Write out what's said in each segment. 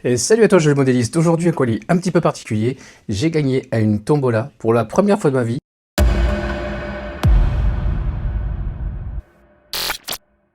Et salut à toi, je le modéliste. Aujourd'hui, un colis un petit peu particulier. J'ai gagné à une tombola pour la première fois de ma vie.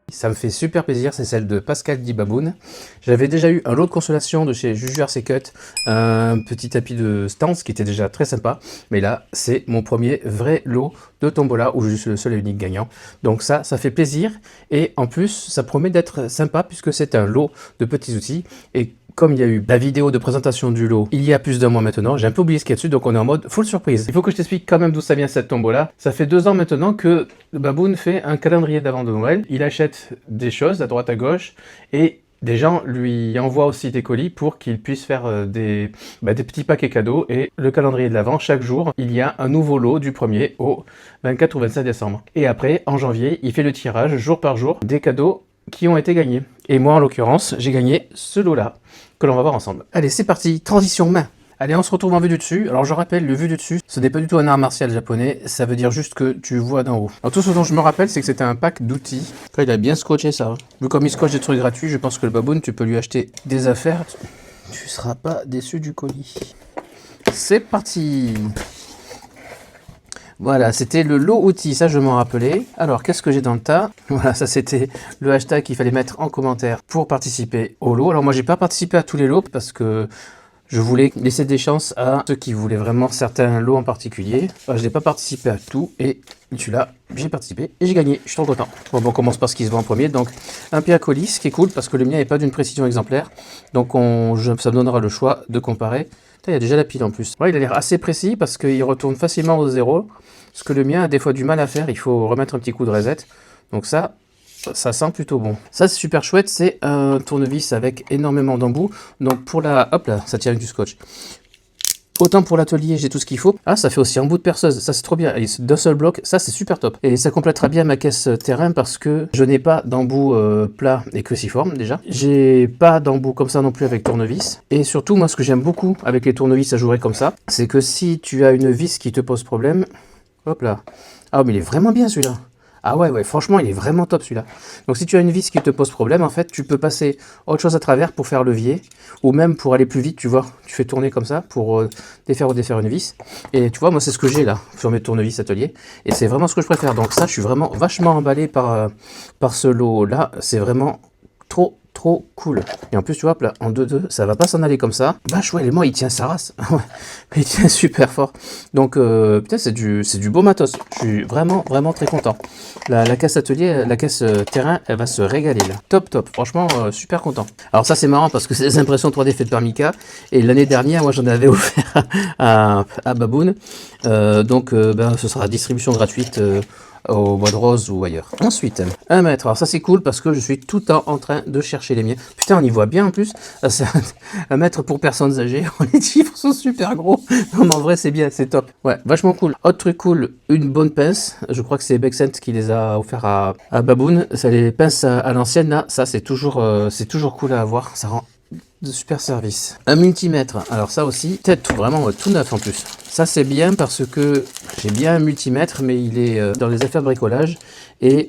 Ça me fait super plaisir, c'est celle de Pascal Di Baboun. J'avais déjà eu un lot de consolation de chez Juju RC Cut, un petit tapis de stance qui était déjà très sympa. Mais là, c'est mon premier vrai lot de tombola où je suis le seul et unique gagnant. Donc ça fait plaisir. Et en plus, ça promet d'être sympa puisque c'est un lot de petits outils. Et comme il y a eu la vidéo de présentation du lot il y a plus d'un mois maintenant, j'ai un peu oublié ce qu'il y a dessus, donc on est en mode full surprise. Il faut que je t'explique quand même d'où ça vient cette tombola. Ça fait 2 ans maintenant que Baboun fait un calendrier d'avant de Noël. Il achète des choses à droite à gauche et des gens lui envoient aussi des colis pour qu'il puisse faire des petits paquets cadeaux. Et le calendrier de l'Avent, chaque jour, il y a un nouveau lot du 1er au 24 ou 25 décembre. Et après, en janvier, il fait le tirage jour par jour des cadeaux qui ont été gagnés. Et moi, en l'occurrence, j'ai gagné ce lot-là, que l'on va voir ensemble. Allez, c'est parti, transition main. Allez, on se retrouve en vue du dessus. Alors, je rappelle, le vue du dessus, ce n'est pas du tout un art martial japonais, ça veut dire juste que tu vois d'en haut. Alors, tout ce dont je me rappelle, c'est que c'était un pack d'outils. Il a bien scotché ça. Vu comme il scotche des trucs gratuits, je pense que le Baboun, tu peux lui acheter des affaires. Tu seras pas déçu du colis. C'est parti. Voilà, c'était le lot outil, ça je m'en rappelais. Alors, qu'est-ce que j'ai dans le tas? Voilà, ça c'était le hashtag qu'il fallait mettre en commentaire pour participer au lot. Alors moi, j'ai pas participé à tous les lots parce que je voulais laisser des chances à ceux qui voulaient vraiment certains lots en particulier. Alors, je n'ai pas participé à tout et celui-là, j'ai participé et j'ai gagné. Je suis trop content. Bon, on commence par ce qui se voit en premier. Donc, un pied à colis, ce qui est cool parce que le mien n'est pas d'une précision exemplaire. Donc, ça me donnera le choix de comparer. Il y a déjà la pile en plus. Ouais, il a l'air assez précis parce qu'il retourne facilement au zéro. Ce que le mien a des fois du mal à faire, il faut remettre un petit coup de reset. Donc ça sent plutôt bon. Ça c'est super chouette, c'est un tournevis avec énormément d'embouts. Donc pour la... Hop là, ça tient avec du scotch. Autant pour l'atelier, j'ai tout ce qu'il faut. Ah, ça fait aussi un bout de perceuse, ça c'est trop bien. Et d'un seul bloc, ça c'est super top. Et ça complétera bien ma caisse terrain parce que je n'ai pas d'embout plat et cruciforme déjà. J'ai pas d'embout comme ça non plus avec tournevis. Et surtout, moi ce que j'aime beaucoup avec les tournevis à jouer comme ça, c'est que si tu as une vis qui te pose problème, hop là. Ah, mais il est vraiment bien celui-là. Ah ouais, franchement, il est vraiment top celui-là. Donc si tu as une vis qui te pose problème, en fait, tu peux passer autre chose à travers pour faire levier, ou même pour aller plus vite, tu vois. Tu fais tourner comme ça pour défaire ou défaire une vis. Et tu vois, moi, c'est ce que j'ai là, sur mes tournevis atelier. Et c'est vraiment ce que je préfère. Donc ça, je suis vraiment vachement emballé par ce lot-là. C'est vraiment trop cool. Et en plus, tu vois, là, en 2-2, ça va pas s'en aller comme ça. Vache, ouais, moi, il tient sa race. Il tient super fort. Donc, putain, c'est du beau matos. Je suis vraiment très content. La caisse atelier, la caisse terrain, elle va se régaler là. Top. Franchement, super content. Alors ça, c'est marrant parce que c'est des impressions 3D faites par Mika. Et l'année dernière, moi, j'en avais offert à Baboun. Donc, ce sera distribution gratuite au mois de rose ou ailleurs. Ensuite, 1 mètre. Alors ça c'est cool parce que je suis tout le temps en train de chercher les miens. Putain, on y voit bien en plus. C'est 1 mètre pour personnes âgées. Les chiffres sont super gros. Non mais en vrai c'est bien, c'est top. Ouais, vachement cool. Autre truc cool, une bonne pince. Je crois que c'est Bexent qui les a offert à Baboun. Ça, les pinces à l'ancienne là, ça c'est toujours cool à avoir. Ça rend de super service. Un multimètre, alors ça aussi, peut-être vraiment tout neuf en plus. Ça c'est bien parce que j'ai bien un multimètre, mais il est dans les affaires bricolage et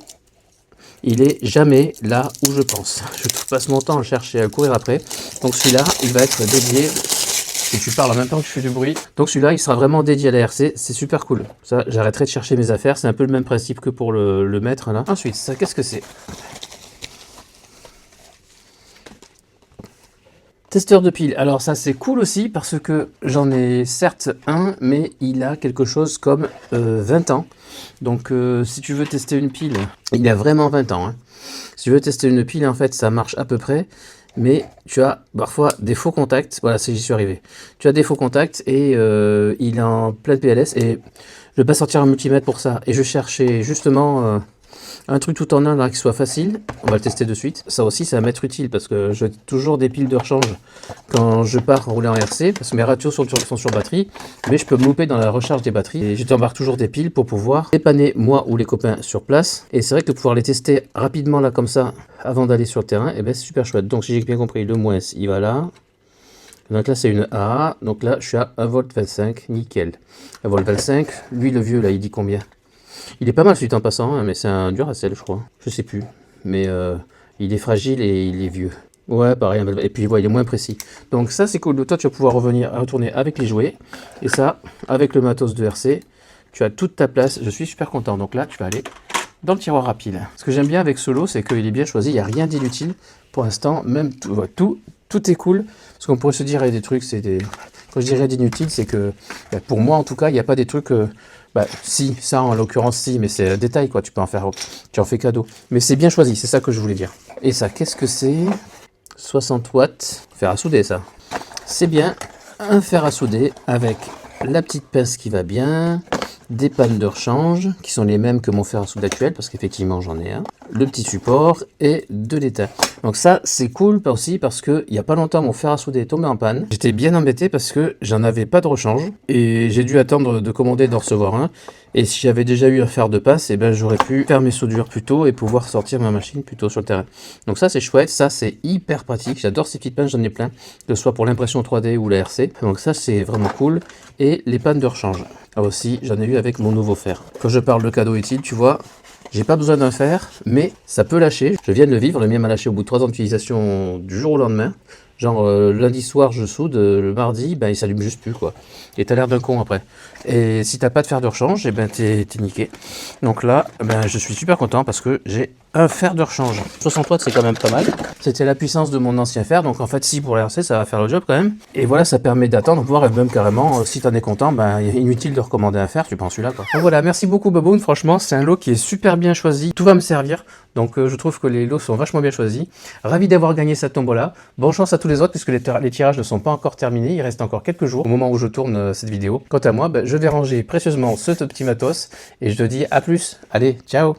il est jamais là où je pense. Je passe mon temps à le chercher, à courir après. Donc celui-là, il va être dédié. Et tu parles en même temps que je fais du bruit. Donc celui-là, il sera vraiment dédié à la RC. C'est super cool. Ça, j'arrêterai de chercher mes affaires. C'est un peu le même principe que pour le mètre là. Ensuite, ça, qu'est-ce que c'est? Testeur de piles, alors ça c'est cool aussi parce que j'en ai certes un, mais il a quelque chose comme 20 ans. Donc si tu veux tester une pile, il a vraiment 20 ans. Hein. Si tu veux tester une pile, en fait ça marche à peu près, mais tu as parfois des faux contacts. Voilà, j'y suis arrivé. Tu as des faux contacts et il est en pleine PLS et je vais pas sortir un multimètre pour ça. Et je cherchais justement... un truc tout en un là qui soit facile, on va le tester de suite. Ça aussi, ça va m'être utile parce que j'ai toujours des piles de rechange quand je pars rouler en RC parce que mes ratios sont sur batterie, mais je peux me louper dans la recharge des batteries et je t'embarque toujours des piles pour pouvoir dépanner moi ou les copains sur place. Et c'est vrai que pouvoir les tester rapidement là comme ça avant d'aller sur le terrain, et ben c'est super chouette. Donc si j'ai bien compris, le moins il va là. Donc là c'est une A, donc là je suis à 1,25 V, nickel. 1,25 V, lui le vieux là il dit combien? Il est pas mal celui en passant, hein, mais c'est un Duracell, je crois. Je sais plus. Mais il est fragile et il est vieux. Ouais, pareil, et puis ouais, il est moins précis. Donc ça c'est cool, toi tu vas pouvoir retourner avec les jouets, et ça, avec le matos de RC, tu as toute ta place, je suis super content. Donc là, tu vas aller dans le tiroir à piles. Ce que j'aime bien avec ce lot, c'est qu'il est bien choisi, il n'y a rien d'inutile pour l'instant, même tout est cool, parce qu'on pourrait se dire, il y a des trucs, quand je dirais d'inutile, c'est que, bah, pour moi en tout cas, il n'y a pas des trucs... bah, si, ça en l'occurrence, si, mais c'est un détail, quoi. Tu en fais cadeau. Mais c'est bien choisi, c'est ça que je voulais dire. Et ça, qu'est-ce que c'est? 60 watts. Fer à souder, ça. C'est bien un fer à souder avec la petite pince qui va bien, des pannes de rechange qui sont les mêmes que mon fer à souder actuel, parce qu'effectivement j'en ai un, le petit support et de l'étain. Donc ça c'est cool aussi parce que il n'y a pas longtemps mon fer à souder est tombé en panne. J'étais bien embêté parce que j'en avais pas de rechange et j'ai dû attendre de commander d'en recevoir un. Et si j'avais déjà eu un fer de passe, et ben j'aurais pu faire mes soudures plus tôt et pouvoir sortir ma machine plus tôt sur le terrain. Donc ça c'est chouette, ça c'est hyper pratique. J'adore ces petites pinces, j'en ai plein, que ce soit pour l'impression 3D ou la RC. Donc ça c'est vraiment cool. Et les pannes de rechange. Ah aussi, j'en ai eu avec mon nouveau fer. Quand je parle de cadeau utile, tu vois, j'ai pas besoin d'un fer, mais ça peut lâcher. Je viens de le vivre, le mien m'a lâché au bout de 3 ans d'utilisation du jour au lendemain. Genre lundi soir je soude, le mardi, ben, il s'allume juste plus quoi. Et t'as l'air d'un con après. Et si t'as pas de fer de rechange, et ben t'es niqué. Donc là, ben, je suis super content parce que j'ai un fer de rechange. 60 watts c'est quand même pas mal. C'était la puissance de mon ancien fer, donc en fait si pour l'RC ça va faire le job quand même. Et voilà, ça permet d'attendre, voire même carrément, si t'en es content, ben inutile de recommander un fer, tu prends celui-là quoi. Donc voilà, merci beaucoup Baboon, franchement c'est un lot qui est super bien choisi, tout va me servir. Donc je trouve que les lots sont vachement bien choisis. Ravi d'avoir gagné cette tombola. Bonne chance à tous les autres puisque les tirages ne sont pas encore terminés. Il reste encore quelques jours au moment où je tourne cette vidéo. Quant à moi, ben, je vais ranger précieusement ce petit matos et je te dis à plus. Allez, ciao!